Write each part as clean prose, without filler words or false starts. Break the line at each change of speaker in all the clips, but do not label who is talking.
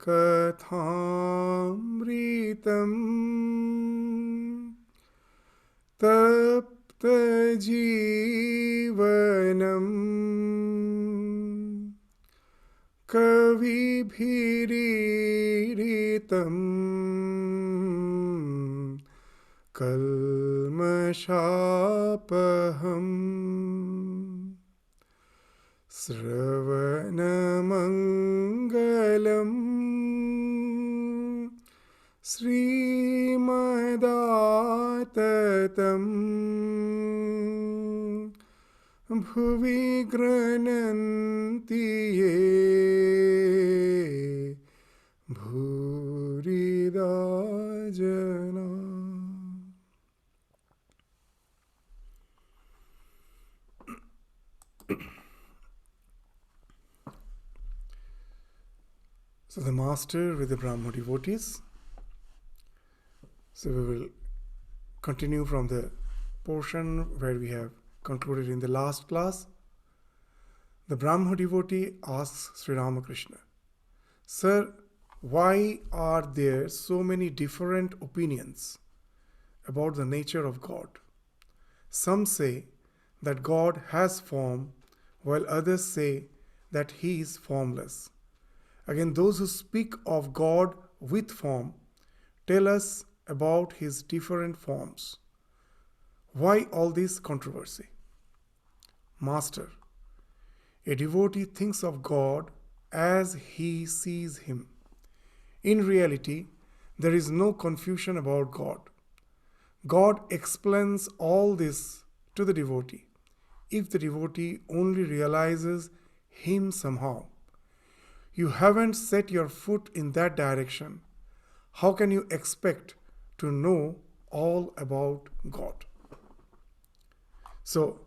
kathamritam tapta jivanam kavibhiritam kalmashapaham Sravanamangalam Srimadaatatam Bhuvi Grananti Ye Bhurida Jana. So the master with the Brahmo devotees. So we will continue from the portion where we have concluded in the last class. The Brahmo devotee asks Sri Ramakrishna, Sir, why are there so many different opinions about the nature of God? Some say that God has form, while others say that He is formless. Again, those who speak of God with form tell us about His different forms. Why all this controversy? Master, a devotee thinks of God as he sees Him. In reality, there is no confusion about God. God explains all this to the devotee if the devotee only realizes Him somehow. You haven't set your foot in that direction. How can you expect to know all about God? So,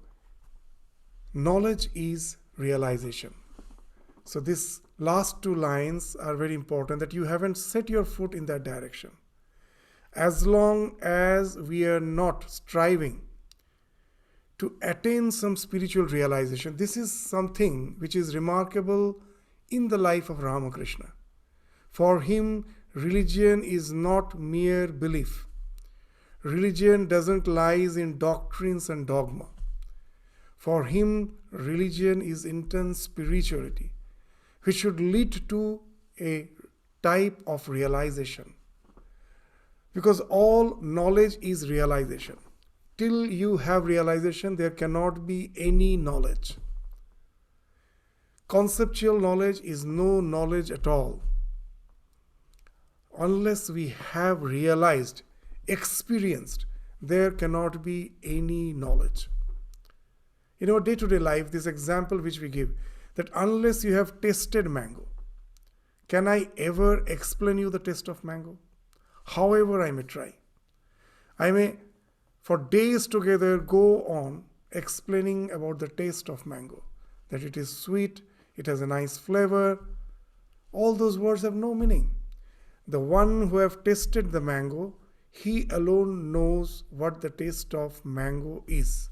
knowledge is realization. So, these last two lines are very important, that you haven't set your foot in that direction. As long as we are not striving to attain some spiritual realization, this is something which is remarkable in the life of Ramakrishna. For him, religion is not mere belief. Religion doesn't lie in doctrines and dogma. For him, religion is intense spirituality, which should lead to a type of realization. Because all knowledge is realization. Till you have realization, there cannot be any knowledge. Conceptual knowledge is no knowledge at all. Unless we have realized, experienced, there cannot be any knowledge. In our day-to-day life, this example which we give, that unless you have tasted mango, can I ever explain you the taste of mango? However I may try. I may for days together go on explaining about the taste of mango, that it is sweet, it has a nice flavor. All those words have no meaning. The one who have tasted the mango, he alone knows what the taste of mango is.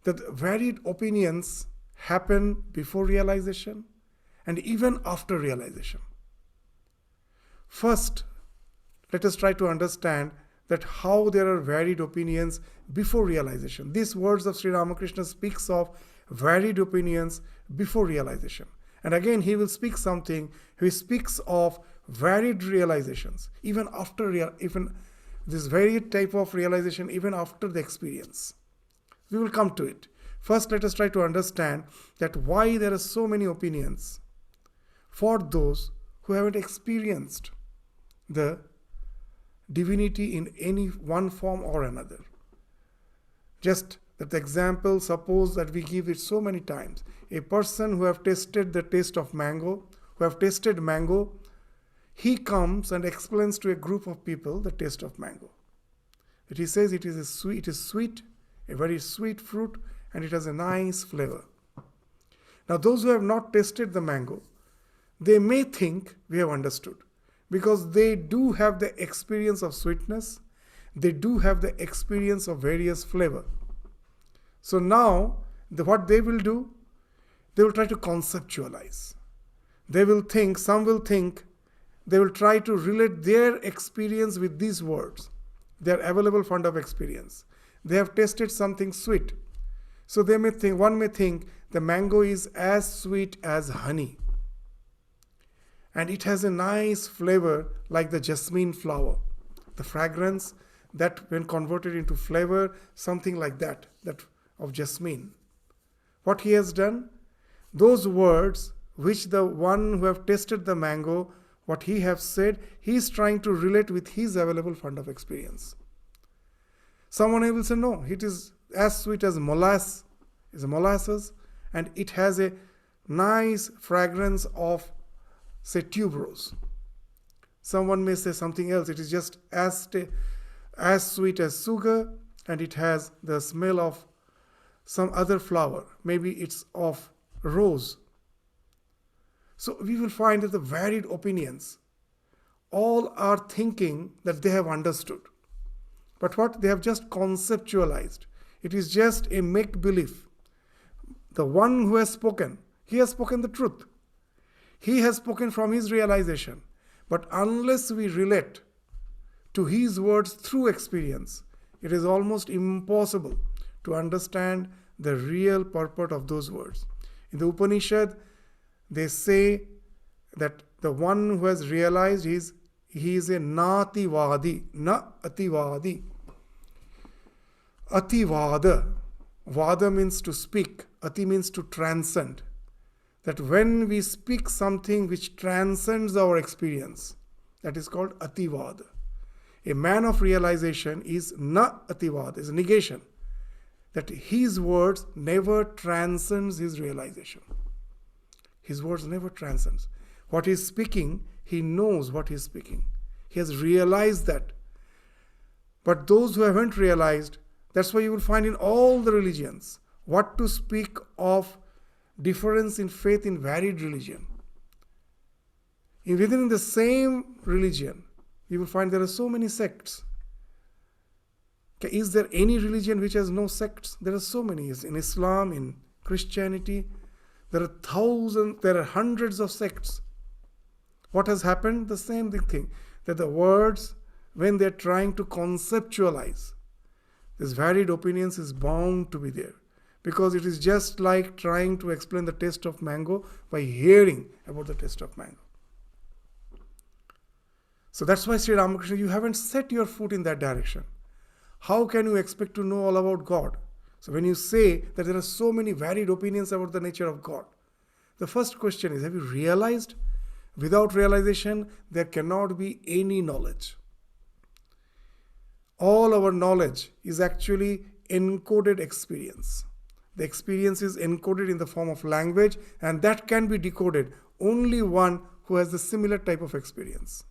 That varied opinions happen before realization and even after realization. First, let us try to understand that how there are varied opinions before realization. These words of Sri Ramakrishna speaks of varied opinions before realization. And again, he will speak something, he speaks of varied realizations, even this varied type of realization, even after the experience. We will come to it. First, let us try to understand that why there are so many opinions for those who haven't experienced the divinity in any one form or another. Just that example, suppose that we give it so many times. A person who have tasted the taste of mango, who have tasted mango, he comes and explains to a group of people the taste of mango. That he says it is sweet, a very sweet fruit, and it has a nice flavor. Now those who have not tasted the mango, they may think we have understood, because they do have the experience of sweetness, they do have the experience of various flavor. So now what they will do, they will try to conceptualize. some will think, they will try to relate their experience with these words, their available fund of experience. They have tasted something sweet. So one may think the mango is as sweet as honey. And it has a nice flavor like the jasmine flower. The fragrance that when converted into flavor, something like that of jasmine. What he has done, those words which the one who have tasted the mango, what he have said, he is trying to relate with his available fund of experience. Someone will say, no, it is as sweet as molasses, and it has a nice fragrance of, say, tuberose. Someone may say something else, it is just as sweet as sugar, and it has the smell of some other flower. Maybe it's of rose. So we will find that the varied opinions all are thinking that they have understood. But what? They have just conceptualized. It is just a make-believe. The one who has spoken, he has spoken the truth. He has spoken from his realization. But unless we relate to his words through experience, it is almost impossible to understand the real purport of those words. In the Upanishad, they say that the one who has realized he is a nativadi, na ativadi. Ativada. Vada means to speak. Ati means to transcend. That when we speak something which transcends our experience, that is called ativada. A man of realization is na ativada, is a negation. That his words never transcends his realization. His words never transcends. What he is speaking, he knows what he is speaking. He has realized that. But those who haven't realized, that's why you will find in all the religions, what to speak of difference in faith in varied religion. Within the same religion, you will find there are so many sects. Is there any religion which has no sects? There are so many. In Islam, in Christianity, there are hundreds of sects. What has happened? The same thing. That the words, when they're trying to conceptualize, this varied opinions is bound to be there. Because it is just like trying to explain the taste of mango by hearing about the taste of mango. So that's why Sri Ramakrishna, you haven't set your foot in that direction. How can you expect to know all about God? So when you say that there are so many varied opinions about the nature of God, the first question is, have you realized? Without realization, there cannot be any knowledge. All our knowledge is actually encoded experience. The experience is encoded in the form of language, and that can be decoded only one who has the similar type of experience.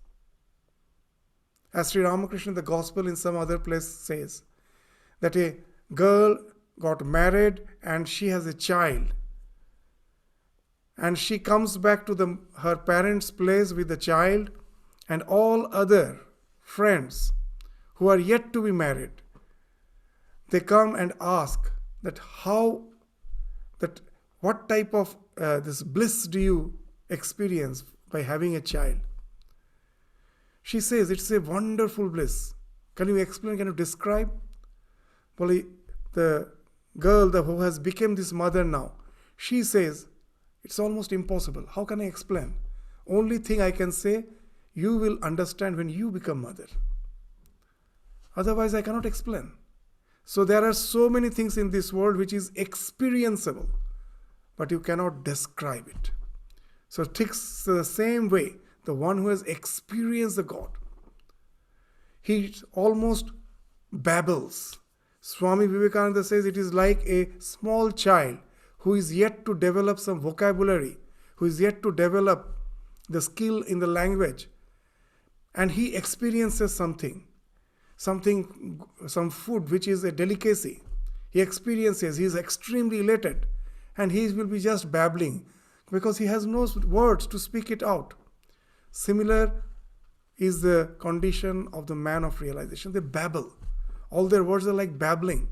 As Sri Ramakrishna in the Gospel in some other place says, that a girl got married and she has a child. And she comes back to her parents' place with the child, and all other friends who are yet to be married, they come and ask what type of this bliss do you experience by having a child? She says, it's a wonderful bliss. Can you explain, can you describe? Well, the girl who has become this mother now, she says, it's almost impossible. How can I explain? Only thing I can say, you will understand when you become mother. Otherwise, I cannot explain. So there are so many things in this world which is experienceable, but you cannot describe it. So it takes the same way, the one who has experienced the God, he almost babbles. Swami Vivekananda says it is like a small child who is yet to develop some vocabulary, who is yet to develop the skill in the language, and he experiences something, some food which is a delicacy. He experiences, he is extremely elated, and he will be just babbling because he has no words to speak it out. Similar is the condition of the man of realization. They babble. All their words are like babbling.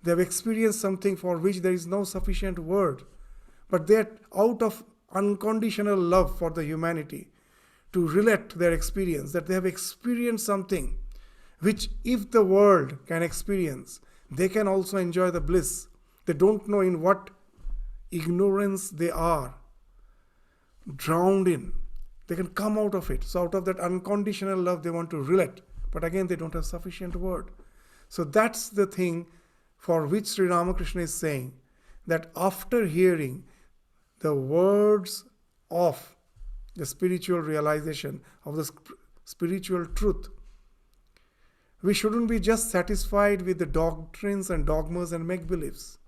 They have experienced something for which there is no sufficient word. But out unconditional love for the humanity to relate their experience, that they have experienced something which if the world can experience, they can also enjoy the bliss. They don't know in what ignorance they are drowned in. They can come out of it. So out of that unconditional love, they want to relate. But again, they don't have sufficient word. So that's the thing for which Sri Ramakrishna is saying that after hearing the words of the spiritual realization, of the spiritual truth, we shouldn't be just satisfied with the doctrines and dogmas and make-believes.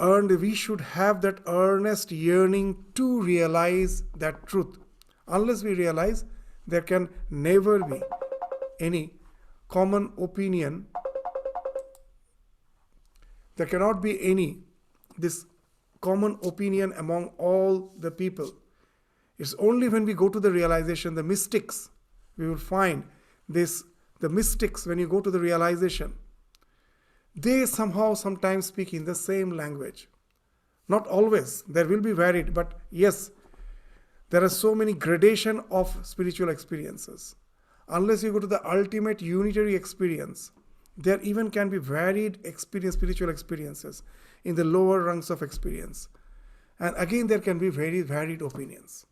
We should have that earnest yearning to realize that truth. Unless we realize, there can never be any common opinion. There cannot be this common opinion among all the people. It's only when we go to the realization, the mystics, we will find this. The mystics, when you go to the realization, they sometimes speak in the same language. Not always. There will be varied, but yes, there are so many gradation of spiritual experiences. Unless you go to the ultimate unitary experience, there even can be varied spiritual experiences in the lower rungs of experience. And again, there can be very varied opinions.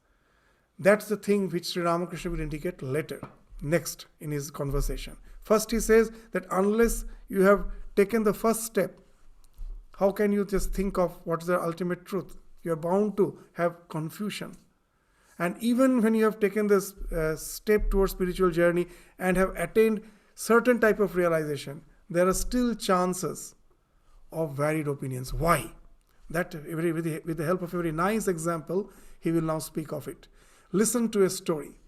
That's the thing which Sri Ramakrishna will indicate later, next in his conversation. First he says that unless you have taken the first step, how can you just think of what's the ultimate truth? You're bound to have confusion. And even when you have taken this step towards spiritual journey and have attained certain type of realization, there are still chances of varied opinions. Why? That with the help of a very nice example, he will now speak of it. Listen to a story.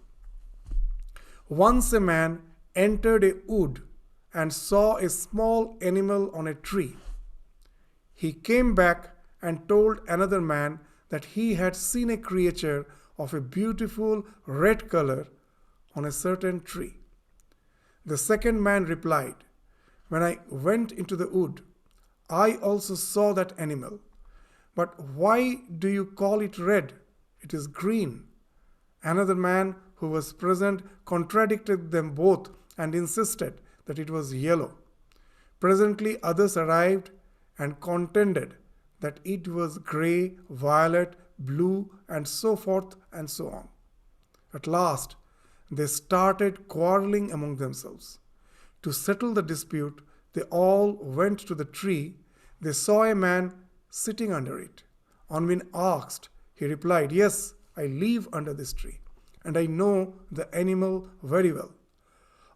Once a man entered a wood and saw a small animal on a tree. He came back and told another man that he had seen a creature of a beautiful red color on a certain tree. The second man replied, "When I went into the wood, I also saw that animal. But why do you call it red? It is green." Another man who was present contradicted them both and insisted that it was yellow. Presently others arrived and contended that it was grey, violet, blue, and so forth and so on. At last, they started quarreling among themselves. To settle the dispute, they all went to the tree. They saw a man sitting under it. On being asked, he replied, "Yes, I live under this tree, and I know the animal very well.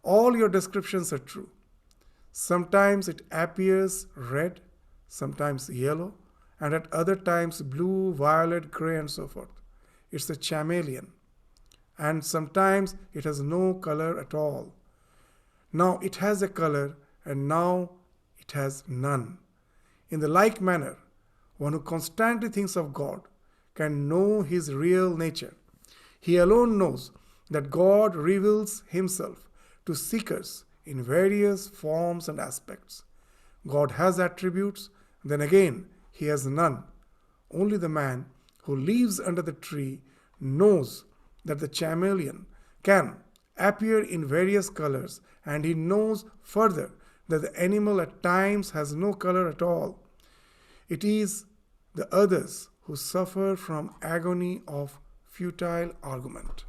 All your descriptions are true. Sometimes it appears red, sometimes yellow, and at other times blue, violet, grey, and so forth. It's a chameleon. And sometimes it has no color at all. Now it has a color, and now it has none. In the like manner, one who constantly thinks of God can know his real nature. He alone knows that God reveals himself to seekers in various forms and aspects. God has attributes, then again he has none. Only the man who lives under the tree knows that the chameleon can appear in various colors, and he knows further that the animal at times has no color at all. It is the others who suffer from agony of futile argument."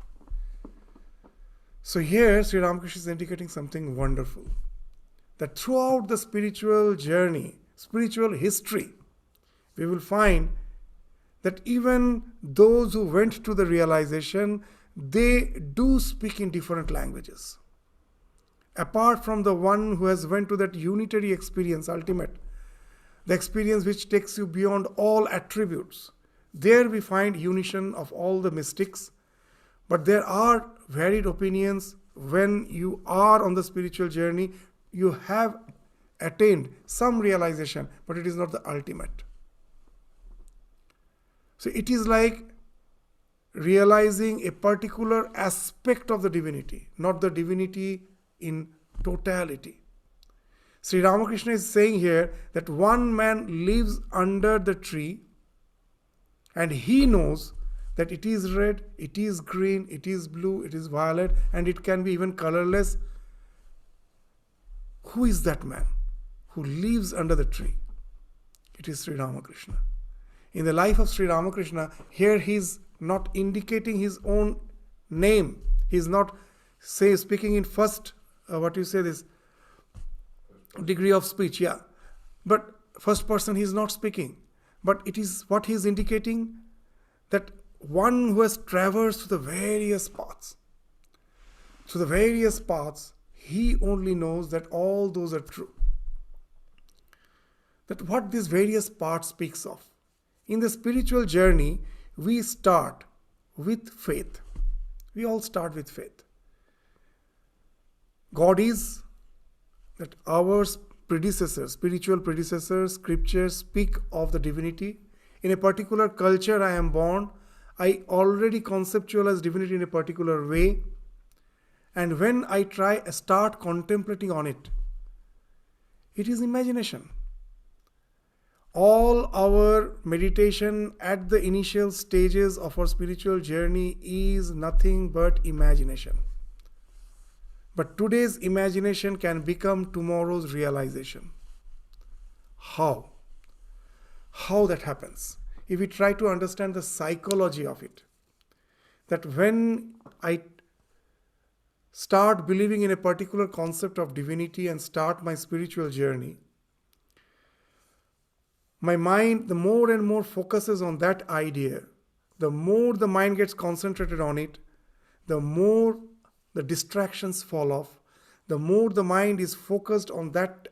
So here Sri Ramakrishna is indicating something wonderful. That throughout the spiritual journey, spiritual history, we will find that even those who went to the realization, they do speak in different languages. Apart from the one who has went to that unitary experience, ultimate, the experience which takes you beyond all attributes, there we find unition of all the mystics. But there are varied opinions. When you are on the spiritual journey, you have attained some realization, but it is not the ultimate. So it is like realizing a particular aspect of the divinity, not the divinity in totality. Sri Ramakrishna is saying here that one man lives under the tree And he knows that it is red, it is green, it is blue, it is violet, and it can be even colorless. Who is that man who lives under the tree? It is Sri Ramakrishna. In the life of Sri Ramakrishna, here he is not indicating his own name. He is not speaking in first, this degree of speech, yeah. But first person he is not speaking. But it is what he is indicating, that one who has traversed through the various paths. Through the various paths, he only knows that all those are true. That what these various paths speaks of. In the spiritual journey, we start with faith. We all start with faith. God is that our predecessors, spiritual predecessors, scriptures speak of the divinity. In a particular culture I am born, I already conceptualize divinity in a particular way. And when I start contemplating on it, it is imagination. All our meditation at the initial stages of our spiritual journey is nothing but imagination. But today's imagination can become tomorrow's realization. How? How that happens? If we try to understand the psychology of it, that when I start believing in a particular concept of divinity and start my spiritual journey, my mind, the more and more focuses on that idea, the more the mind gets concentrated on it, the more the distractions fall off, the more the mind is focused on that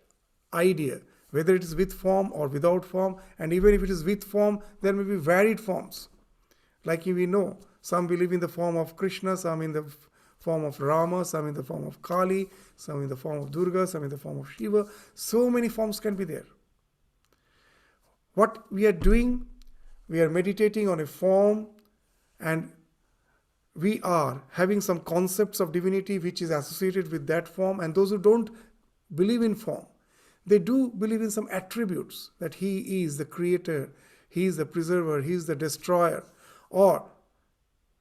idea, whether it is with form or without form, and even if it is with form, there may be varied forms. Like we know, some believe in the form of Krishna, some in the form of Rama, some in the form of Kali, some in the form of Durga, some in the form of Shiva. So many forms can be there. What we are doing, we are meditating on a form, and we are having some concepts of divinity which is associated with that form. And those who don't believe in form, they do believe in some attributes, that he is the creator, he is the preserver, he is the destroyer, or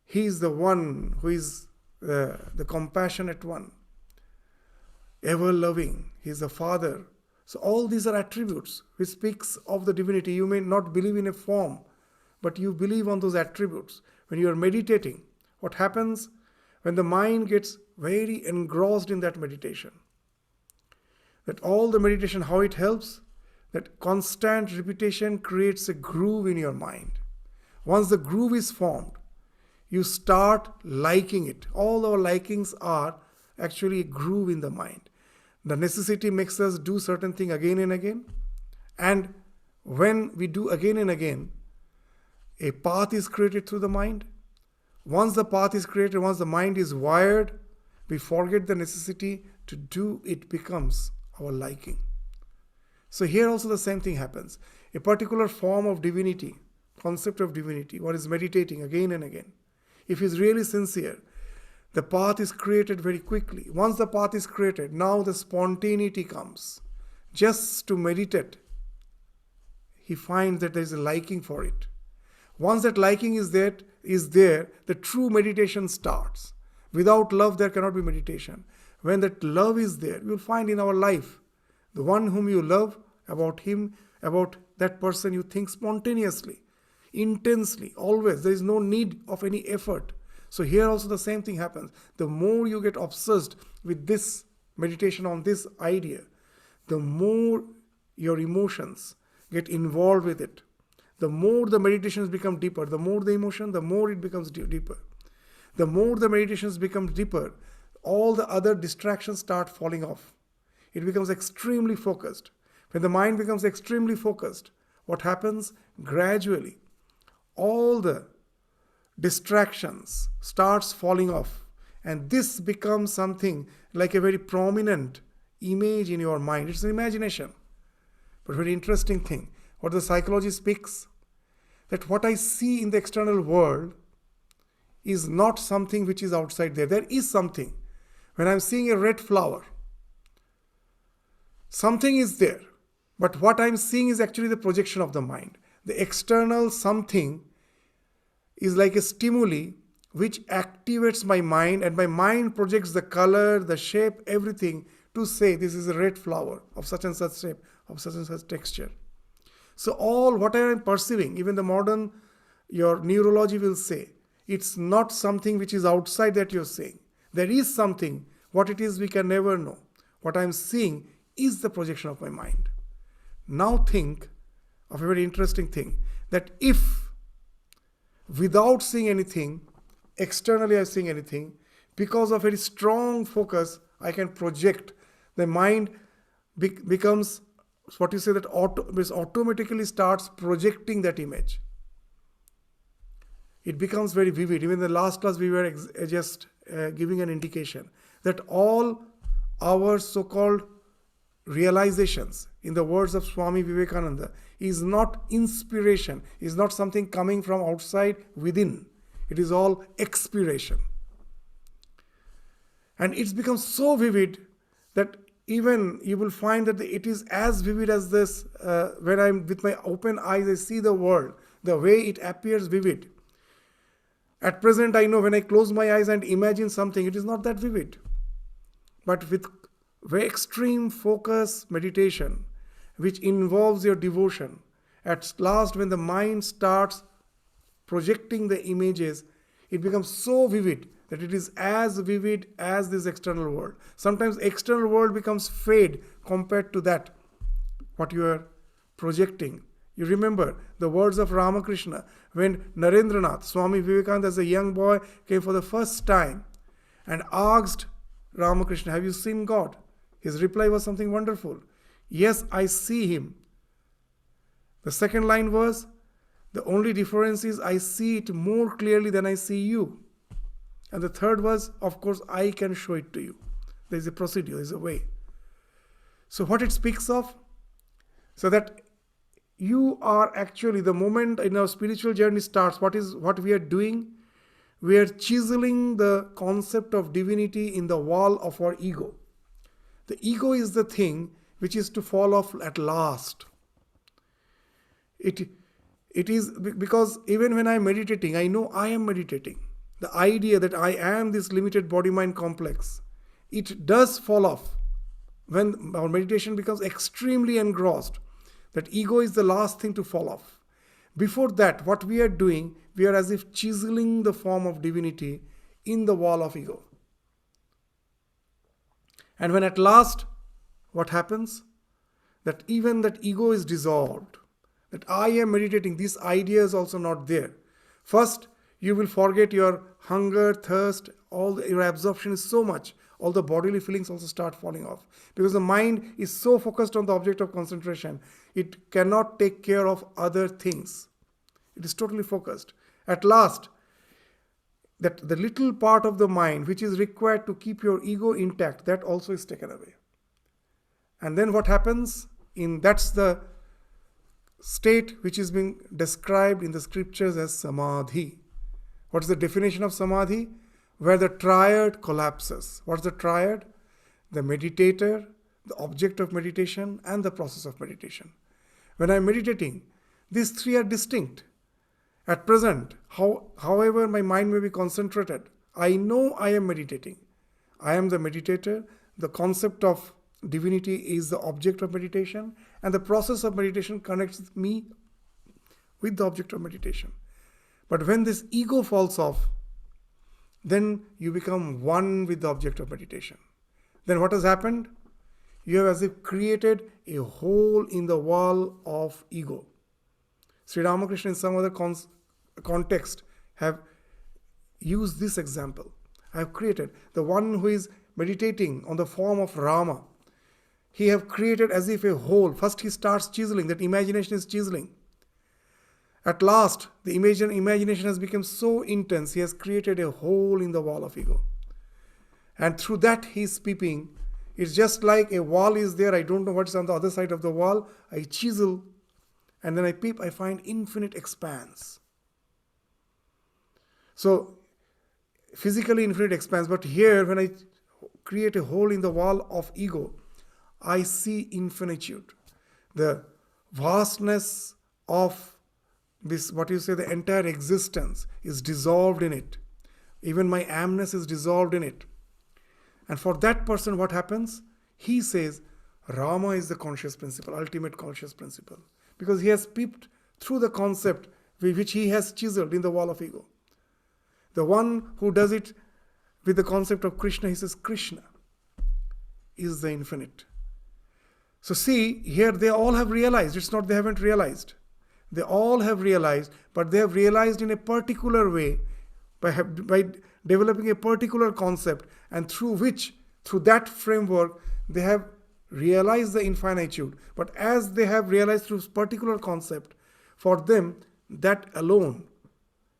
he is the one who is the compassionate one, ever loving, he is the father. So all these are attributes which speaks of the divinity. You may not believe in a form, but you believe on those attributes. When you are meditating, what happens when the mind gets very engrossed in that meditation? That all the meditation, how it helps? That constant repetition creates a groove in your mind. Once the groove is formed, you start liking it. All our likings are actually a groove in the mind. The necessity makes us do certain thing again and again. And when we do again and again, a path is created through the mind. Once the path is created, once the mind is wired, we forget the necessity to do, it becomes our liking. So here also the same thing happens. A particular form of divinity, concept of divinity, one is meditating again and again. If he is really sincere, the path is created very quickly. Once the path is created, now the spontaneity comes. Just to meditate, he finds that there is a liking for it. Once that liking is there, the true meditation starts. Without love, there cannot be meditation. When that love is there, you will find in our life, the one whom you love, about him, about that person, you think spontaneously, intensely, always. There is no need of any effort. So here also the same thing happens. The more you get obsessed with this meditation on this idea, the more your emotions get involved with it. The more the meditations become deeper, the more the emotion, the more it becomes deeper. The more the meditations become deeper, all the other distractions start falling off. It becomes extremely focused. When the mind becomes extremely focused, what happens? Gradually, all the distractions starts falling off, and this becomes something like a very prominent image in your mind. It's an imagination. But very interesting thing, what the psychology speaks, that what I see in the external world is not something which is outside there. There is something. When I'm seeing a red flower, something is there. But what I'm seeing is actually the projection of the mind. The external something is like a stimuli which activates my mind, and my mind projects the color, the shape, everything to say this is a red flower of such and such shape, of such and such texture. So all what I am perceiving, even the modern, your neurology will say, it's not something which is outside that you're saying. There is something. What it is we can never know. What I'm seeing is the projection of my mind. Now think of a very interesting thing, that if without seeing anything, externally I'm seeing anything, because of very strong focus, I can project. The mind becomes what you say that automatically starts projecting that image. It becomes very vivid. Even in the last class we were just giving an indication that all our so-called realizations, in the words of Swami Vivekananda, is not inspiration, is not something coming from outside within. It is all expiration. And it's become so vivid that even you will find that it is as vivid as this, when I'm with my open eyes, I see the world, the way it appears vivid. At present, I know when I close my eyes and imagine something, it is not that vivid. But with very extreme focus meditation, which involves your devotion, at last when the mind starts projecting the images, it becomes so vivid that it is as vivid as this external world. Sometimes external world becomes fade compared to that, what you are projecting. You remember the words of Ramakrishna when Narendranath, Swami Vivekananda as a young boy came for the first time and asked Ramakrishna, have you seen God? His reply was something wonderful. Yes, I see him. The second line was, the only difference is I see it more clearly than I see you. And the third was, of course, I can show it to you. There is a procedure, there is a way. So what it speaks of, so that you are actually, the moment in our spiritual journey starts, what we are doing? We are chiseling the concept of divinity in the wall of our ego. The ego is the thing which is to fall off at last. It is because even when I am meditating, I know I am meditating. The idea that I am this limited body-mind complex, it does fall off when our meditation becomes extremely engrossed. That ego is the last thing to fall off. Before that, what we are doing, we are as if chiseling the form of divinity in the wall of ego. And when at last, what happens? That even that ego is dissolved. That I am meditating, this idea is also not there. First, you will forget your hunger, thirst, your absorption is so much. All the bodily feelings also start falling off. Because the mind is so focused on the object of concentration, it cannot take care of other things. It is totally focused. At last, that the little part of the mind which is required to keep your ego intact, that also is taken away. And then what happens? That's the state which is being described in the scriptures as samadhi. What is the definition of samadhi? Where the triad collapses. What's the triad? The meditator, the object of meditation, and the process of meditation. When I'm meditating, these three are distinct. At present, however my mind may be concentrated, I know I am meditating. I am the meditator. The concept of divinity is the object of meditation, and the process of meditation connects me with the object of meditation. But when this ego falls off, then you become one with the object of meditation. Then what has happened? You have as if created a hole in the wall of ego. Sri Ramakrishna in some other context have used this example. I have created the one who is meditating on the form of Rama. He have created as if a hole. First he starts chiseling, that imagination is chiseling. At last, the imagination has become so intense, he has created a hole in the wall of ego. And through that he is peeping. It's just like a wall is there, I don't know what's on the other side of the wall. I chisel, and then I peep, I find infinite expanse. So, physically infinite expanse, but here when I create a hole in the wall of ego, I see infinitude. The vastness of this, what you say, the entire existence is dissolved in it. Even my amness is dissolved in it. And for that person, what happens? He says, Rama is the conscious principle, ultimate conscious principle. Because he has peeped through the concept which he has chiseled in the wall of ego. The one who does it with the concept of Krishna, he says, Krishna is the infinite. So see, here they all have realized. It's not they haven't realized. They all have realized, but they have realized in a particular way by developing a particular concept, and through that framework, they have realized the infinitude. But as they have realized through particular concept, for them, that alone,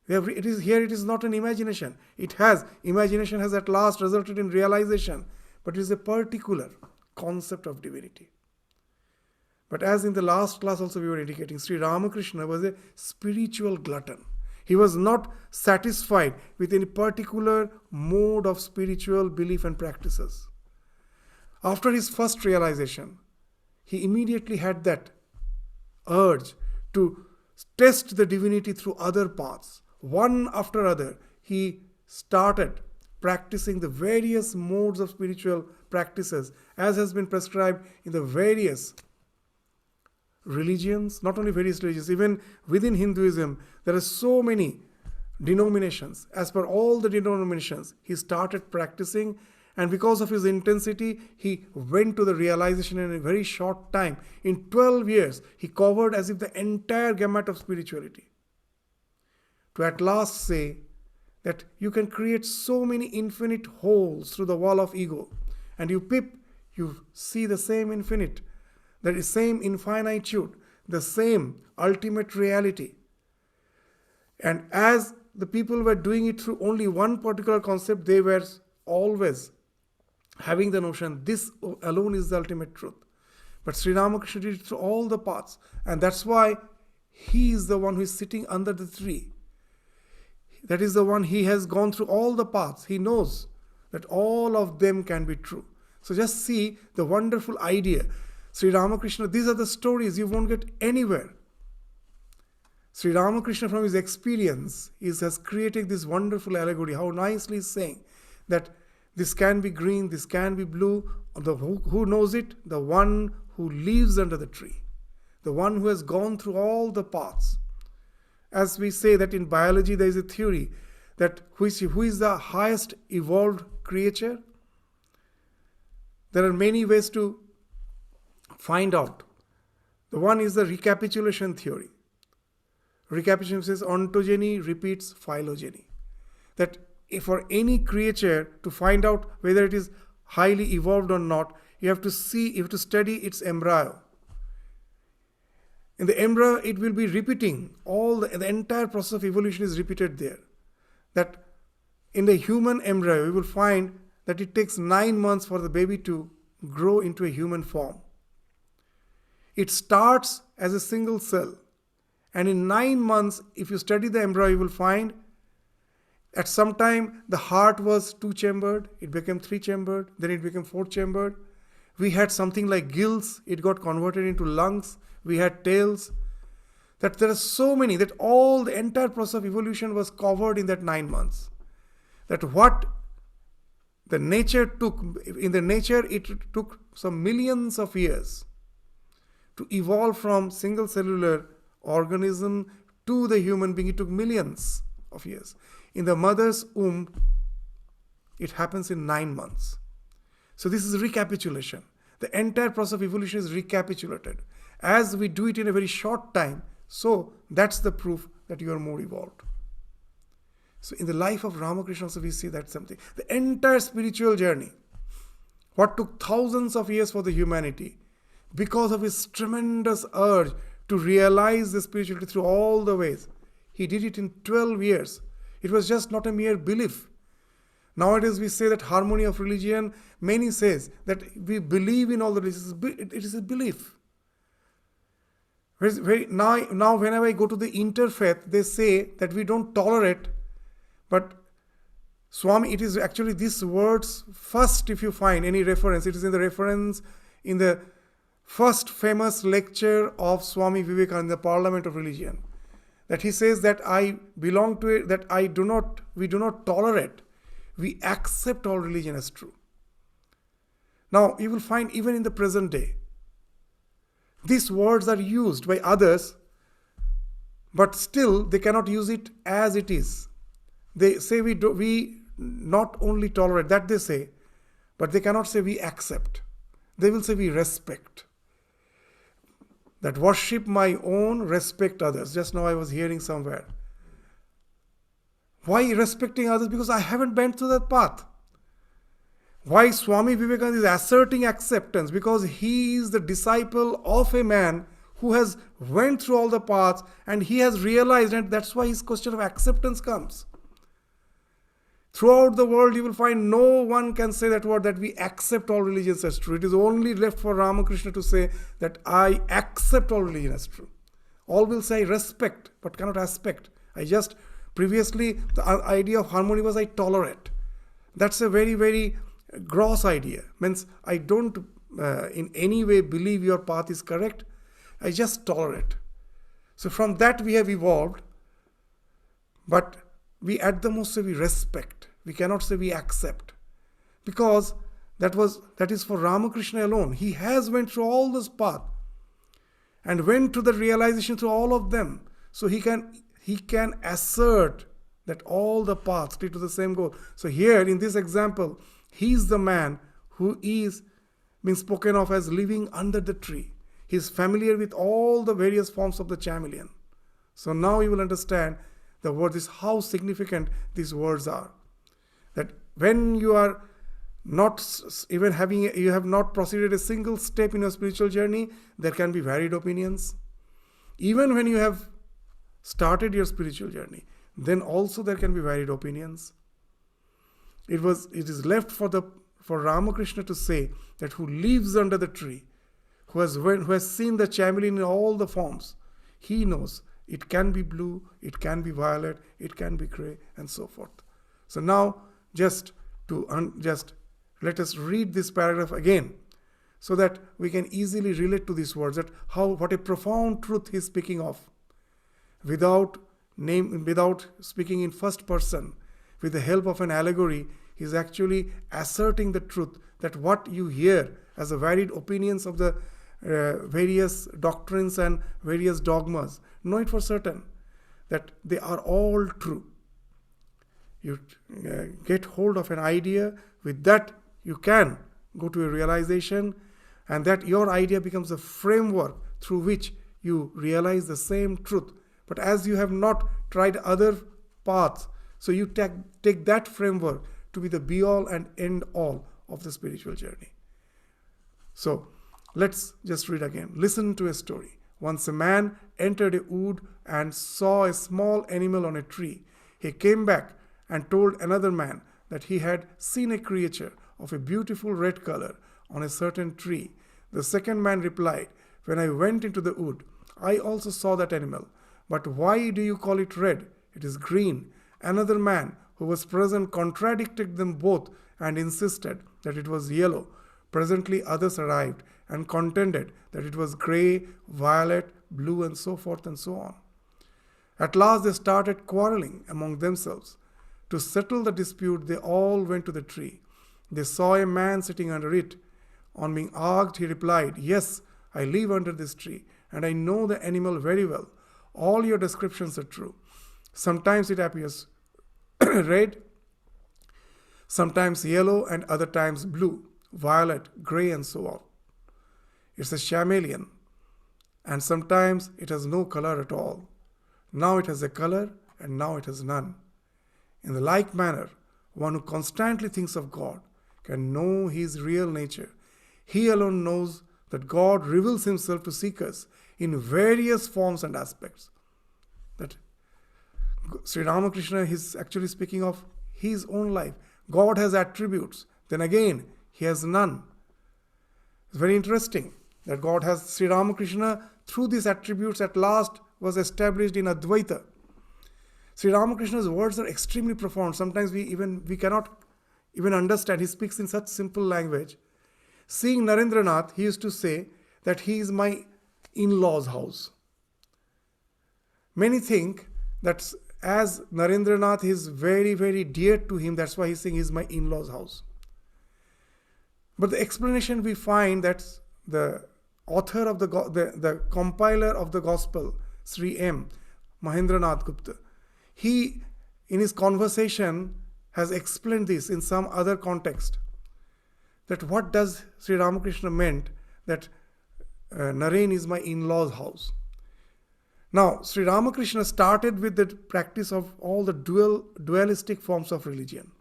it is not an imagination. Imagination has at last resulted in realization, but it is a particular concept of divinity. But as in the last class also we were indicating, Sri Ramakrishna was a spiritual glutton. He was not satisfied with any particular mode of spiritual belief and practices. After his first realization, he immediately had that urge to test the divinity through other paths. One after other, he started practicing the various modes of spiritual practices as has been prescribed in the various religions, not only various religions, even within Hinduism, there are so many denominations. As per all the denominations, he started practicing, and because of his intensity, he went to the realization in a very short time. In 12 years, he covered as if the entire gamut of spirituality. To at last say that you can create so many infinite holes through the wall of ego, and you see the same infinite, the same infinitude, the same ultimate reality. And as the people were doing it through only one particular concept, they were always having the notion, this alone is the ultimate truth. But Sri Ramakrishna did it through all the paths, and that's why he is the one who is sitting under the tree. That is the one, he has gone through all the paths. He knows that all of them can be true. So just see the wonderful idea. Sri Ramakrishna, these are the stories you won't get anywhere. Sri Ramakrishna, from his experience, has created this wonderful allegory. How nicely he's saying that this can be green, this can be blue. Who knows it? The one who lives under the tree. The one who has gone through all the paths. As we say that in biology there is a theory that who is the highest evolved creature? There are many ways to find out. The one is the recapitulation theory. Recapitulation says ontogeny repeats phylogeny. That for any creature to find out whether it is highly evolved or not, you have to study its embryo. In the embryo, it will be repeating. The entire process of evolution is repeated there. That in the human embryo, we will find that it takes 9 months for the baby to grow into a human form. It starts as a single cell. And in 9 months, if you study the embryo, you will find at some time the heart was 2-chambered, it became 3-chambered, then it became 4-chambered. We had something like gills, it got converted into lungs. We had tails. That there are so many, that the entire process of evolution was covered in that 9 months. That what the nature took, in the nature it took some millions of years to evolve from single cellular organism to the human being. It took millions of years. In the mother's womb, it happens in 9 months. So this is recapitulation. The entire process of evolution is recapitulated. As we do it in a very short time, so that's the proof that you are more evolved. So in the life of Ramakrishna also we see that something. The entire spiritual journey, what took thousands of years for the humanity, because of his tremendous urge to realize the spirituality through all the ways, he did it in 12 years. It was just not a mere belief. Nowadays we say that harmony of religion, many says that we believe in all the religions. It is a belief. Now whenever I go to the interfaith, they say that we don't tolerate, but Swami, it is actually these words, first if you find any reference, it is in the reference in the first famous lecture of Swami Vivekananda, the Parliament of Religion. that he says that I belong to it, that we do not tolerate, we accept all religion as true. Now, you will find even in the present day, these words are used by others, but still they cannot use it as it is. They say we not only tolerate, that they say, but they cannot say we accept. They will say we respect. That worship my own, respect others. Just now I was hearing somewhere. Why respecting others? Because I haven't been through that path. Why Swami Vivekananda is asserting acceptance? Because he is the disciple of a man who has went through all the paths and he has realized, and that's why his question of acceptance comes. Throughout the world, you will find no one can say that word, that we accept all religions as true. It is only left for Ramakrishna to say that I accept all religion as true. All will say respect, but cannot aspect. Previously, the idea of harmony was I tolerate. That's a very, very gross idea. Means I don't in any way believe your path is correct. I just tolerate. So from that we have evolved, but we at the most say we respect. We cannot say we accept, because that is for Ramakrishna alone. He has went through all this path and went to the realization through all of them. So he can assert that all the paths lead to the same goal. So here in this example, he is the man who is being spoken of as living under the tree. He is familiar with all the various forms of the chameleon. So now you will understand the word is how significant these words are. That when you are not even you have not proceeded a single step in your spiritual journey, there can be varied opinions. Even when you have started your spiritual journey, then also there can be varied opinions. It is left for Ramakrishna to say that who lives under the tree, who has seen the chameleon in all the forms, he knows it can be blue, it can be violet, it can be grey, and so forth. So now, just let us read this paragraph again, so that we can easily relate to these words. What a profound truth he is speaking of, without speaking in first person, with the help of an allegory. He is actually asserting the truth that what you hear as the varied opinions of the various doctrines and various dogmas, know it for certain that they are all true. You get hold of an idea, with that you can go to a realization, and that your idea becomes a framework through which you realize the same truth. But as you have not tried other paths, so you take that framework to be the be all and end all of the spiritual journey. So let's just read again. Listen to a story. Once a man entered a wood and saw a small animal on a tree. He came back and told another man that he had seen a creature of a beautiful red color on a certain tree. The second man replied, when I went into the wood, I also saw that animal. But why do you call it red? It is green. Another man who was present contradicted them both and insisted that it was yellow. Presently others arrived and contended that it was grey, violet, blue, and so forth and so on. At last they started quarreling among themselves. To settle the dispute, they all went to the tree. They saw a man sitting under it. On being asked, he replied, yes, I live under this tree, and I know the animal very well. All your descriptions are true. Sometimes it appears red, sometimes yellow, and other times blue, violet, grey, and so on. It's a chameleon, and sometimes it has no color at all. Now it has a color, and now it has none. In the like manner, one who constantly thinks of God can know his real nature. He alone knows that God reveals himself to seekers in various forms and aspects. That Sri Ramakrishna is actually speaking of his own life. God has attributes, then again, he has none. It's very interesting that God has Sri Ramakrishna, through these attributes, at last was established in Advaita. Sri Ramakrishna's words are extremely profound. Sometimes we cannot even understand. He speaks in such simple language. Seeing Narendranath, he used to say that he is my in-law's house. Many think that as Narendranath is very, very dear to him, that's why he's saying he's my in-laws house. But the explanation we find that the author of the compiler of the gospel, Sri M. Mahendranath Gupta, he in his conversation has explained this in some other context. That what does Sri Ramakrishna meant that Naren is my in-laws house. Now, Sri Ramakrishna started with the practice of all the dualistic forms of religion.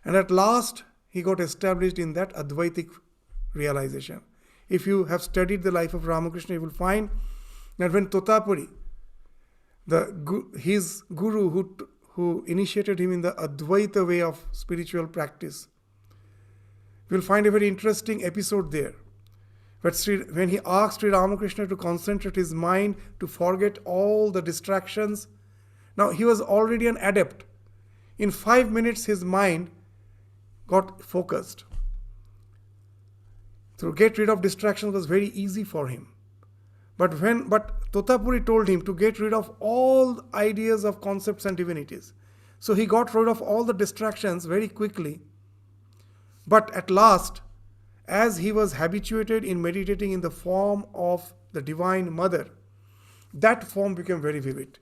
And at last, he got established in that Advaitic realization. If you have studied the life of Ramakrishna, you will find that when Totapuri, his guru who initiated him in the Advaita way of spiritual practice, you will find a very interesting episode there. But when he asked Sri Ramakrishna to concentrate his mind, to forget all the distractions, now he was already an adept. In 5 minutes, his mind got focused. To get rid of distractions was very easy for him. But Totapuri told him to get rid of all ideas of concepts and divinities. So he got rid of all the distractions very quickly. But at last, as he was habituated in meditating in the form of the Divine Mother, that form became very vivid.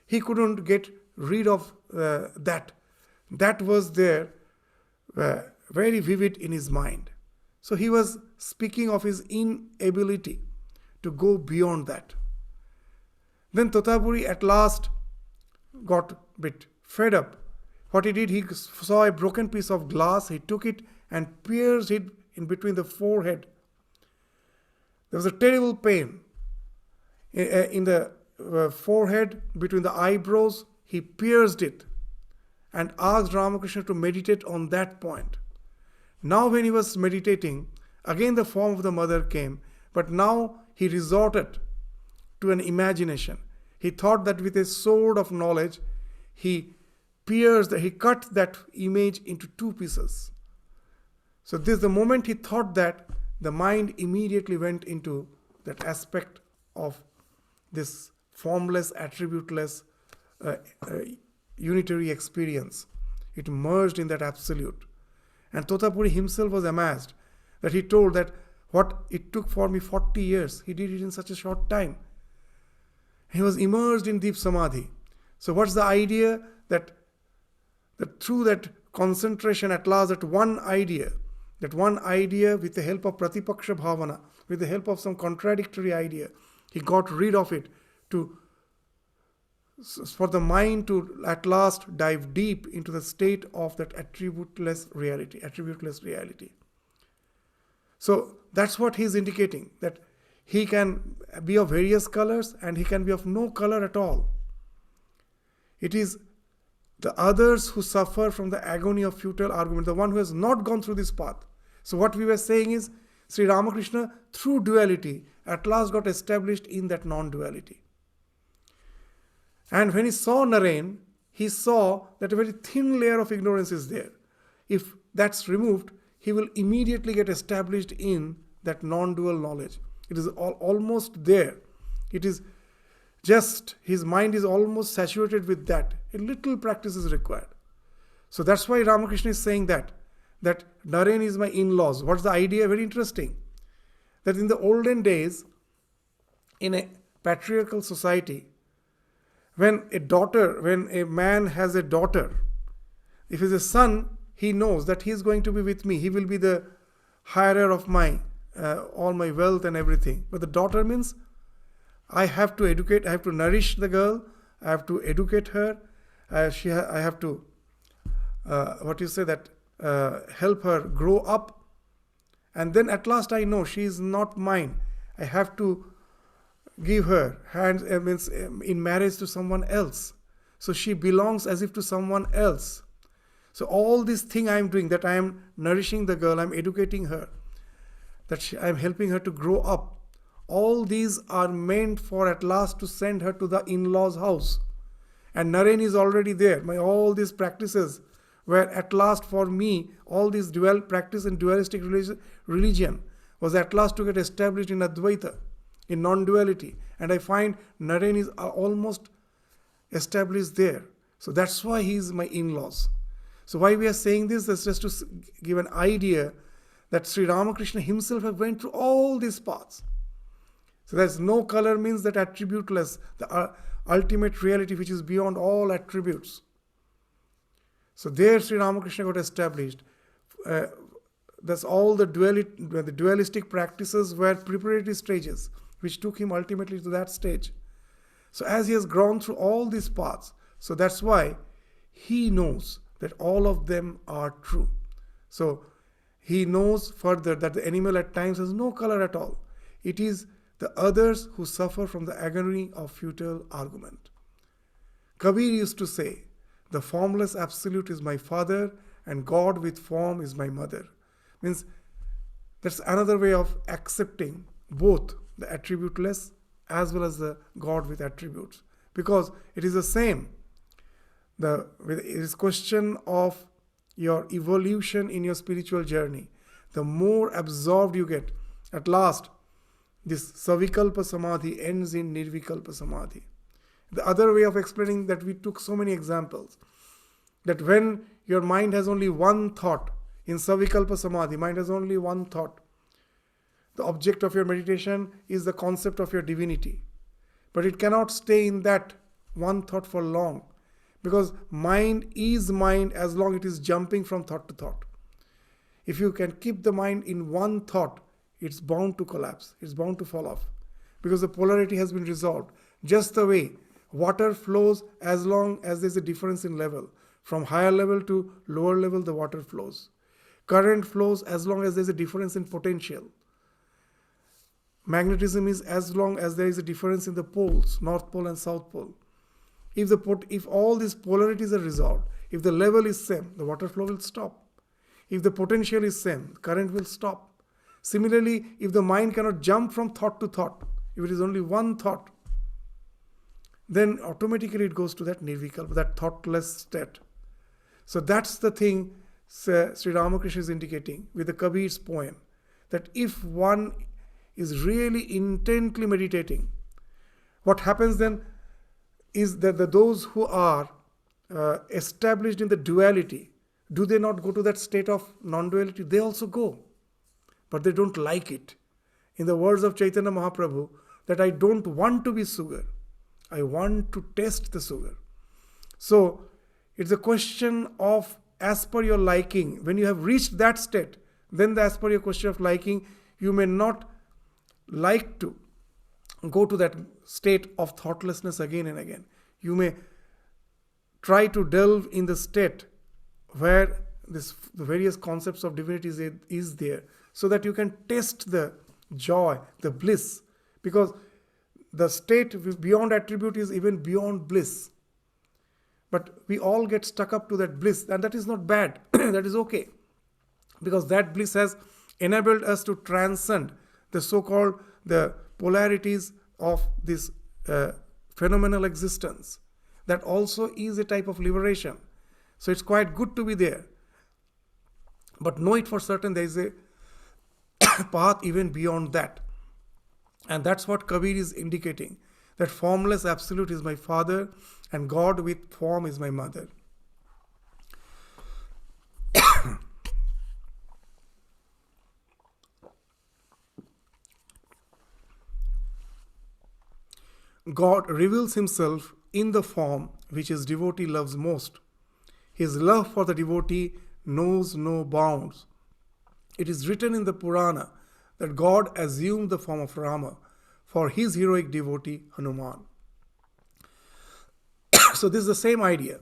He couldn't get rid of that. That was there, very vivid in his mind. So he was speaking of his inability to go beyond that. Then Totapuri at last got a bit fed up. What he did, he saw a broken piece of glass, he took it and pierced it in between the forehead. There was a terrible pain in the forehead, between the eyebrows. He pierced it and asked Ramakrishna to meditate on that point. Now when he was meditating, again the form of the mother came, but now he resorted to an imagination. He thought that with a sword of knowledge, he cut that image into 2 pieces. So the moment he thought that, the mind immediately went into that aspect of this formless, attributeless, unitary experience. It merged in that absolute. And Totapuri himself was amazed that he told that what it took for me 40 years, he did it in such a short time. He was immersed in deep samadhi. So what's the idea? That through that concentration, at last, that one idea with the help of pratipaksha bhavana, with the help of some contradictory idea, he got rid of it for the mind to at last dive deep into the state of that attributeless reality. So that's what he's indicating, that he can be of various colors and he can be of no color at all. It is the others who suffer from the agony of futile argument, the one who has not gone through this path. So what we were saying is, Sri Ramakrishna, through duality, at last got established in that non-duality. And when he saw Naren, he saw that a very thin layer of ignorance is there. If that's removed, he will immediately get established in that non-dual knowledge. It is almost there. It is just, his mind is almost saturated with that. A little practice is required. So that's why Ramakrishna is saying that Naren is my in-laws. What's the idea? Very interesting. That in the olden days, in a patriarchal society, when a man has a daughter, if he's a son, he knows that he's going to be with me. He will be the hirer of my all my wealth and everything. But the daughter means I have to educate, I have to nourish the girl, I have to educate her, I have to, help her grow up. And then at last I know she is not mine. I have to give her hands, in marriage to someone else. So she belongs as if to someone else. So all this thing I am doing, that I am nourishing the girl, I am educating her, that I am helping her to grow up. All these are meant for at last to send her to the in-laws house. And Naren is already there. All these practices were at last for me, all this dual practice and dualistic religion was at last to get established in Advaita. in non-duality. And I find Naren is almost established there. So that's why he is my in-laws. So why we are saying this is just to give an idea that Sri Ramakrishna himself have went through all these paths. So there's no color means that attributeless, the ultimate reality which is beyond all attributes. So there Sri Ramakrishna got established. That's all the dualistic practices were preparatory stages which took him ultimately to that stage. So as he has gone through all these paths, so that's why he knows that all of them are true. So he knows further that the animal at times has no color at all. It is the others who suffer from the agony of futile argument. Kabir used to say, the formless absolute is my father and God with form is my mother. Means that's another way of accepting both the attributeless as well as the God with attributes. Because it is the same. It is question of your evolution in your spiritual journey. The more absorbed you get, at last, this Savikalpa Samadhi ends in Nirvikalpa Samadhi. The other way of explaining that we took so many examples, that when your mind has only one thought, in Savikalpa Samadhi, mind has only one thought. The object of your meditation is the concept of your divinity. But it cannot stay in that one thought for long. Because mind is mind as long as it is jumping from thought to thought. If you can keep the mind in one thought, it's bound to collapse. It's bound to fall off. Because the polarity has been resolved. Just the way water flows as long as there's a difference in level. From higher level to lower level, the water flows. Current flows as long as there's a difference in potential. Magnetism is as long as there is a difference in the poles, North Pole and South Pole. If all these polarities are resolved, if the level is same, the water flow will stop. If the potential is same, current will stop. Similarly, if the mind cannot jump from thought to thought, if it is only one thought, then automatically it goes to that nirvikalpa, that thoughtless state. So that's the thing Sri Ramakrishna is indicating with the Kabir's poem, that if one is really intently meditating, what happens then is that those who are established in the duality, do they not go to that state of non-duality? They also go, but they don't like it. In the words of Chaitanya Mahaprabhu, that I don't want to be sugar, I want to taste the sugar. So it's a question of as per your liking. When you have reached that state, then as per your question of liking, you may not like to go to that state of thoughtlessness again and again. You may try to delve in the state where the various concepts of divinity is there, so that you can taste the joy, the bliss. Because the state beyond attribute is even beyond bliss. But we all get stuck up to that bliss, and that is not bad. That is okay. Because that bliss has enabled us to transcend the so-called the polarities of this phenomenal existence. That also is a type of liberation. So it's quite good to be there. But know it for certain, there is a path even beyond that. And that's what Kabir is indicating. That formless absolute is my father and God with form is my mother. God reveals himself in the form which his devotee loves most. His love for the devotee knows no bounds. It is written in the Purana that God assumed the form of Rama for his heroic devotee Hanuman. So this is the same idea.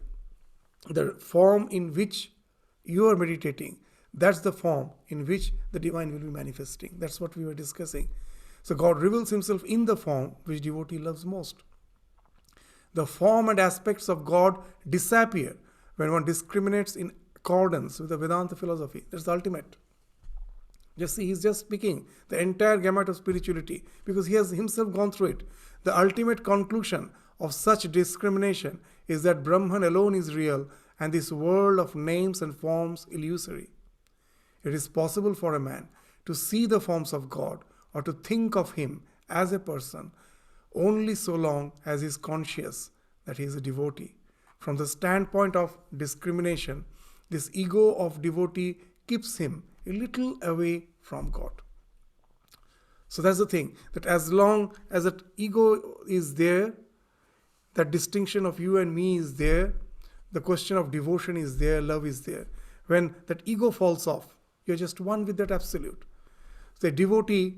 The form in which you are meditating, that's the form in which the divine will be manifesting. That's what we were discussing. So God reveals himself in the form which devotee loves most. The form and aspects of God disappear when one discriminates in accordance with the Vedanta philosophy. That's the ultimate. Just see, he's just speaking the entire gamut of spirituality because he has himself gone through it. The ultimate conclusion of such discrimination is that Brahman alone is real and this world of names and forms illusory. It is possible for a man to see the forms of God or to think of him as a person only so long as he is conscious that he is a devotee. From the standpoint of discrimination, this ego of devotee keeps him a little away from God. So that's the thing, that as long as that ego is there, that distinction of you and me is there, the question of devotion is there, love is there. When that ego falls off, you're just one with that absolute. The devotee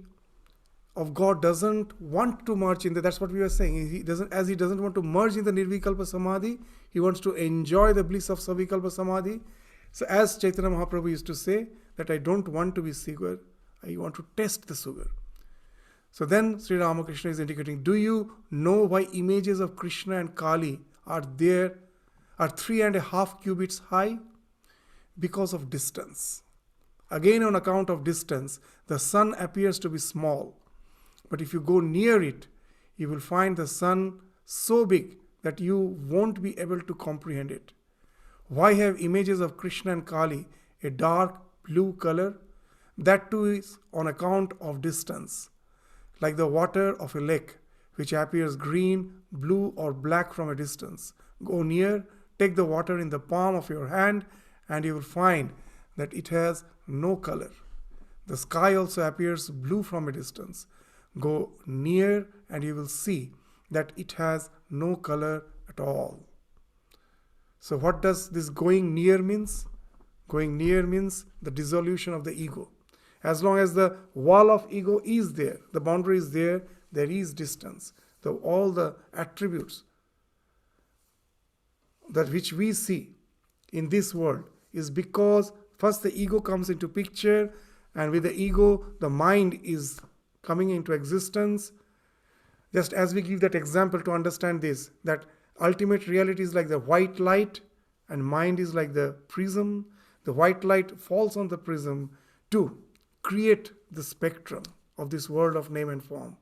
of God doesn't want to merge in that's what we were saying. He doesn't want to merge in the Nirvikalpa Samadhi, he wants to enjoy the bliss of Savikalpa Samadhi. So as Chaitanya Mahaprabhu used to say, that I don't want to be sugar, I want to test the sugar. So then Sri Ramakrishna is indicating, do you know why images of Krishna and Kali are 3.5 cubits high? Because of distance. Again, on account of distance, the sun appears to be small. But if you go near it, you will find the sun so big that you won't be able to comprehend it. Why have images of Krishna and Kali a dark blue color? That too is on account of distance. Like the water of a lake, which appears green, blue or black from a distance. Go near, take the water in the palm of your hand, and you will find that it has no color. The sky also appears blue from a distance. Go near and you will see that it has no color at all. So what does this going near means? Going near means the dissolution of the ego. As long as the wall of ego is there, the boundary is there, there is distance. All the attributes that which we see in this world is because first the ego comes into picture, and with the ego the mind is coming into existence. Just as we give that example to understand this, that ultimate reality is like the white light and mind is like the prism. The white light falls on the prism to create the spectrum of this world of name and form.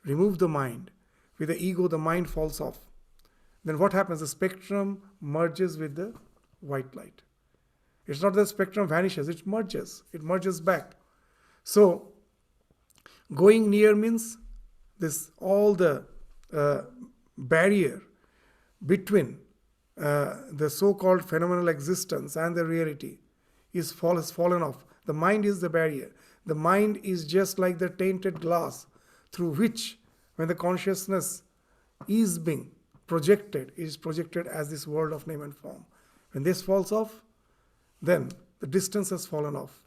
Remove the mind. With the ego, the mind falls off. Then what happens? The spectrum merges with the white light. It's not that the spectrum vanishes, it merges back. So, going near means this all the barrier between the so-called phenomenal existence and the reality has fallen off. The mind is the barrier. The mind is just like the tainted glass through which, when the consciousness is being projected, it is projected as this world of name and form. When this falls off, then the distance has fallen off.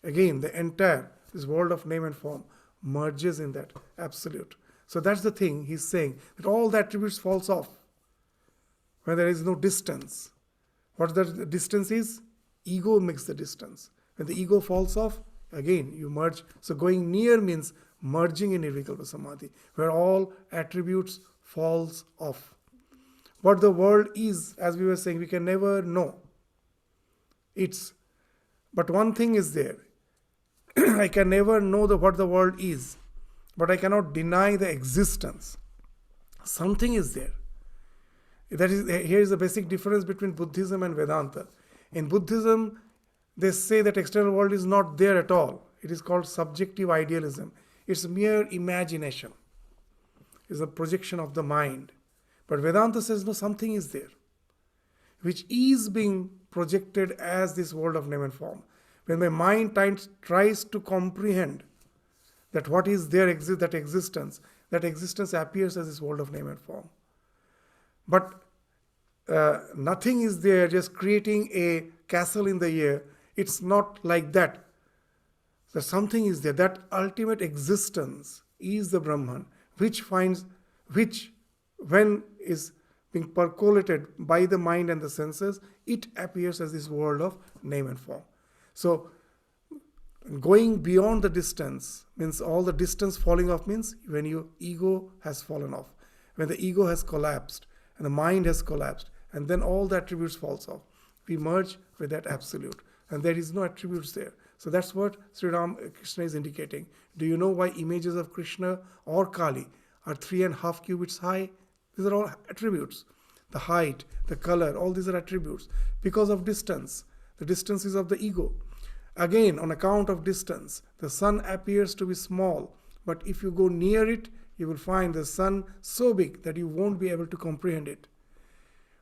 Again, the entire this world of name and form merges in that absolute. So that's the thing he's saying, that all the attributes falls off when there is no distance. What the distance is? Ego makes the distance. When the ego falls off, again you merge. So going near means merging in Nirvikalpa Samadhi, where all attributes falls off. What the world is, as we were saying, we can never know. But one thing is there. I can never know what the world is, but I cannot deny the existence. Something is there. Here is the basic difference between Buddhism and Vedanta. In Buddhism, they say that external world is not there at all. It is called subjective idealism. It's mere imagination. It's a projection of the mind. But Vedanta says, no, something is there, which is being projected as this world of name and form. When my mind tries to comprehend that what is there, that existence appears as this world of name and form. But nothing is there just creating a castle in the air. It's not like that. So something is there. That ultimate existence is the Brahman, which when is being percolated by the mind and the senses, it appears as this world of name and form. So going beyond the distance means all the distance falling off means when your ego has fallen off, when the ego has collapsed and the mind has collapsed, and then all the attributes falls off. We merge with that absolute, and there is no attributes there. So that's what Sri Ramakrishna is indicating. Do you know why images of Krishna or Kali are 3.5 cubits high? These are all attributes. The height, the color, all these are attributes. Because of distance. The distance is of the ego. Again, on account of distance, the sun appears to be small. But if you go near it, you will find the sun so big that you won't be able to comprehend it.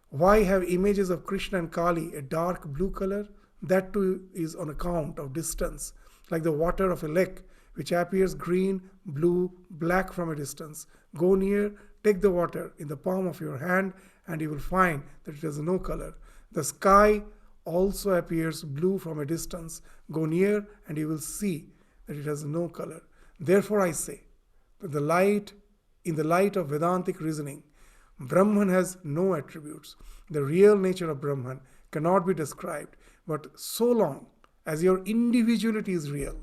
Why have images of Krishna and Kali a dark blue color? That too is on account of distance, like the water of a lake, which appears green, blue, black from a distance. Go near, take the water in the palm of your hand, and you will find that it has no color. The sky also appears blue from a distance. Go near, and you will see that it has no color. Therefore I say, that in the light of Vedantic reasoning, Brahman has no attributes. The real nature of Brahman cannot be described, but so long as your individuality is real,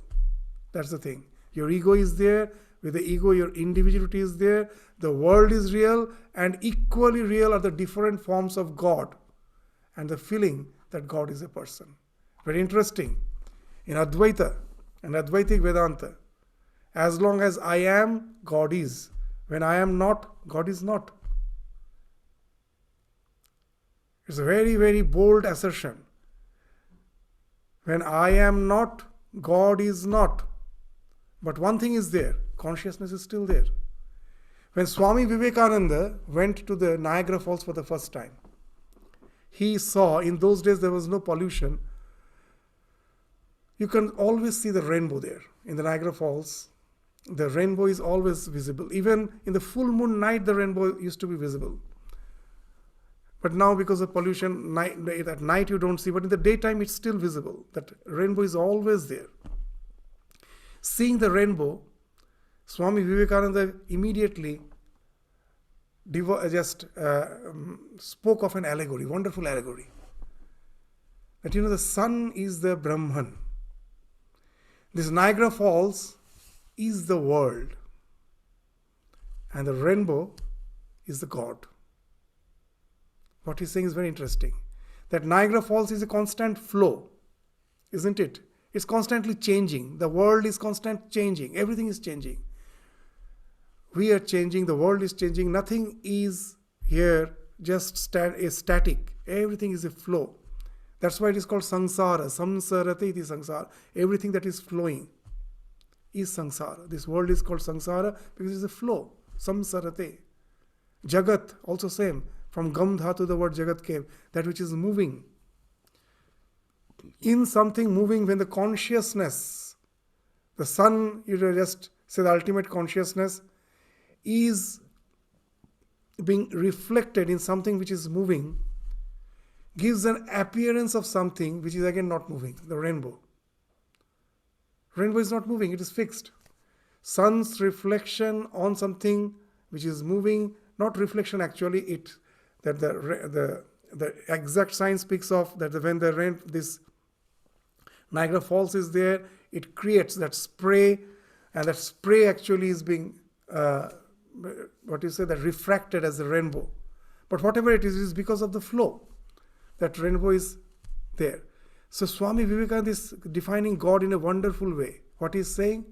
that's the thing. Your ego is there. With the ego, your individuality is there. The world is real, and equally real are the different forms of God and the feeling that God is a person. Very interesting. In Advaita and Advaitic Vedanta, as long as I am, God is. When I am not, God is not. It's a very, very bold assertion. When I am not, God is not. But one thing is there, consciousness is still there. When Swami Vivekananda went to the Niagara Falls for the first time, he saw, in those days there was no pollution, you can always see the rainbow there. In the Niagara Falls, the rainbow is always visible. Even in the full moon night, the rainbow used to be visible. But now because of pollution, at night you don't see, but in the daytime it's still visible. That rainbow is always there. Seeing the rainbow, Swami Vivekananda immediately spoke of an allegory, wonderful allegory. That the sun is the Brahman. This Niagara Falls is the world. And the rainbow is the God. What he's saying is very interesting. That Niagara Falls is a constant flow, isn't it? It's constantly changing. The world is constantly changing. Everything is changing. We are changing. The world is changing. Nothing is here just static. Everything is a flow. That's why it is called samsara. Samsarate iti samsara. Everything that is flowing is samsara. This world is called samsara because it's a flow. Samsarate. Jagat, also same. From gam dhatu the word jagat came. That which is moving. In something moving, when the consciousness, the sun, you just say the ultimate consciousness, is being reflected in something which is moving, gives an appearance of something which is again not moving, the rainbow. Rainbow is not moving, it is fixed. Sun's reflection on something which is moving, not reflection actually, the exact science speaks of that when the rain, this Niagara Falls is there, it creates that spray, and that spray actually is being, that refracted as a rainbow. But whatever it is because of the flow. That rainbow is there. So Swami Vivekananda is defining God in a wonderful way. What he is saying?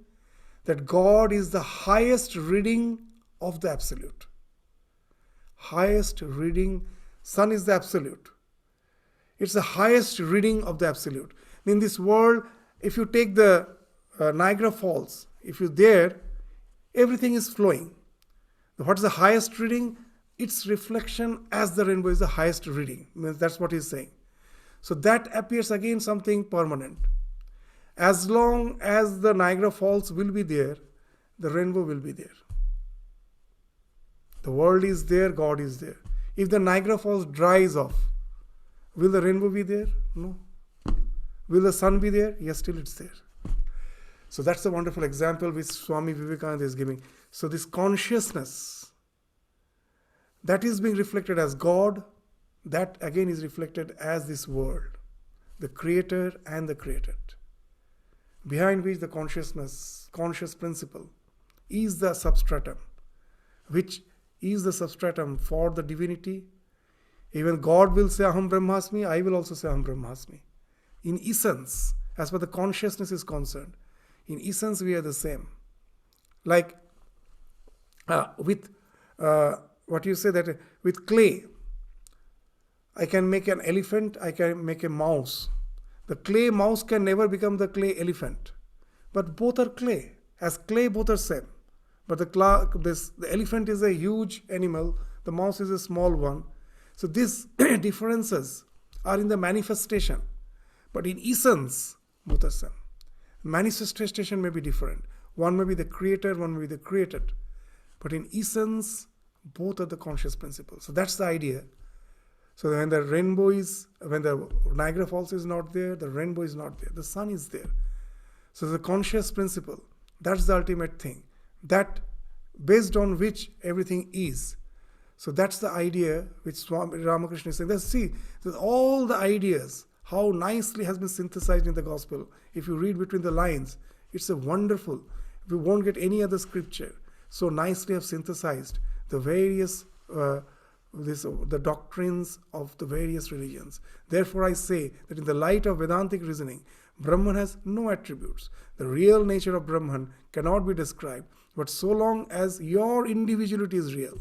That God is the highest reading of the Absolute. Highest reading, sun is the Absolute. It's the highest reading of the Absolute. In this world, if you take the Niagara Falls, if you're there, everything is flowing. What is the highest reading? Its reflection as the rainbow is the highest reading. That's what he's saying. So that appears again something permanent. As long as the Niagara Falls will be there, the rainbow will be there. The world is there, God is there. If the Niagara Falls dries off, will the rainbow be there? No. Will the sun be there? Yes, still it's there. So that's a wonderful example which Swami Vivekananda is giving. So this consciousness, that is being reflected as God, that again is reflected as this world, the creator and the created, behind which the consciousness, conscious principle, is the substratum, which is the substratum for the divinity. Even God will say Aham Brahmasmi, I will also say Aham Brahmasmi. In essence, as far as the consciousness is concerned, in essence we are the same. Like with with clay, I can make an elephant, I can make a mouse. The clay mouse can never become the clay elephant. But both are clay. As clay, both are same. But the elephant is a huge animal, the mouse is a small one. So these differences are in the manifestation. But in essence, both are same. Manifestation may be different. One may be the creator, one may be the created. But in essence, both are the conscious principle. So that's the idea. So when the Niagara Falls is not there, the rainbow is not there, the sun is there. So the conscious principle, that's the ultimate thing. That based on which everything is. So that's the idea which Swami Ramakrishna is saying. See, all the ideas, how nicely has been synthesized in the gospel. If you read between the lines, it's a wonderful. We won't get any other scripture so nicely have synthesized the various the doctrines of the various religions. Therefore, I say that in the light of Vedantic reasoning, Brahman has no attributes. The real nature of Brahman cannot be described. But so long as your individuality is real,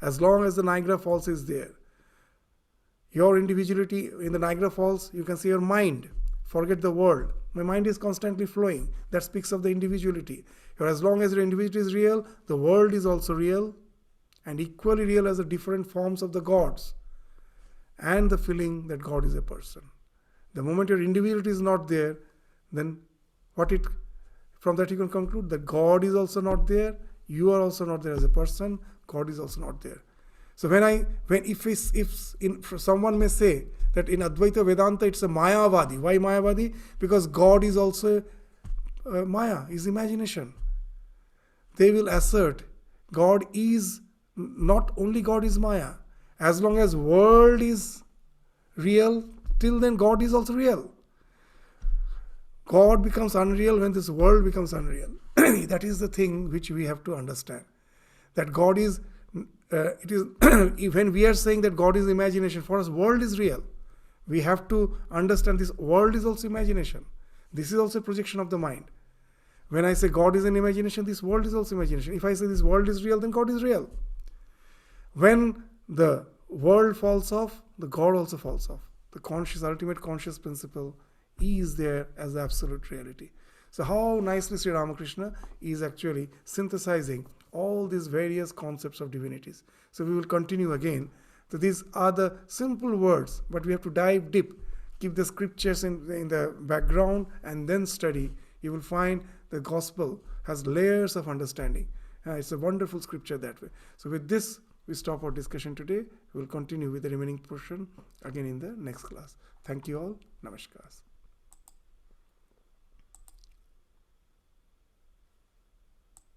as long as the Niagara Falls is there, your individuality in the Niagara Falls, you can see your mind. Forget the world. My mind is constantly flowing. That speaks of the individuality. As long as your individuality is real, the world is also real, and equally real as the different forms of the gods, and the feeling that God is a person. The moment your individuality is not there, then from that you can conclude that God is also not there, you are also not there as a person, God is also not there. So if someone may say that in Advaita Vedanta it's a Mayavadi. Why Mayavadi? Because God is also Maya, is imagination. They will assert God is not only God is Maya. As long as world is real, till then God is also real. God becomes unreal when this world becomes unreal. That is the thing which we have to understand. That God is, when we are saying that God is imagination, for us world is real. We have to understand this world is also imagination. This is also a projection of the mind. When I say God is an imagination, this world is also imagination. If I say this world is real, then God is real. When the world falls off, the God also falls off. The ultimate conscious principle is there as the absolute reality. So how nicely Sri Ramakrishna is actually synthesizing all these various concepts of divinities. So we will continue again. So these are the simple words, but we have to dive deep, keep the scriptures in the background and then study. You will find the gospel has layers of understanding. It's a wonderful scripture that way. So with this, we stop our discussion today. We will continue with the remaining portion again in the next class. Thank you all. Namaskar.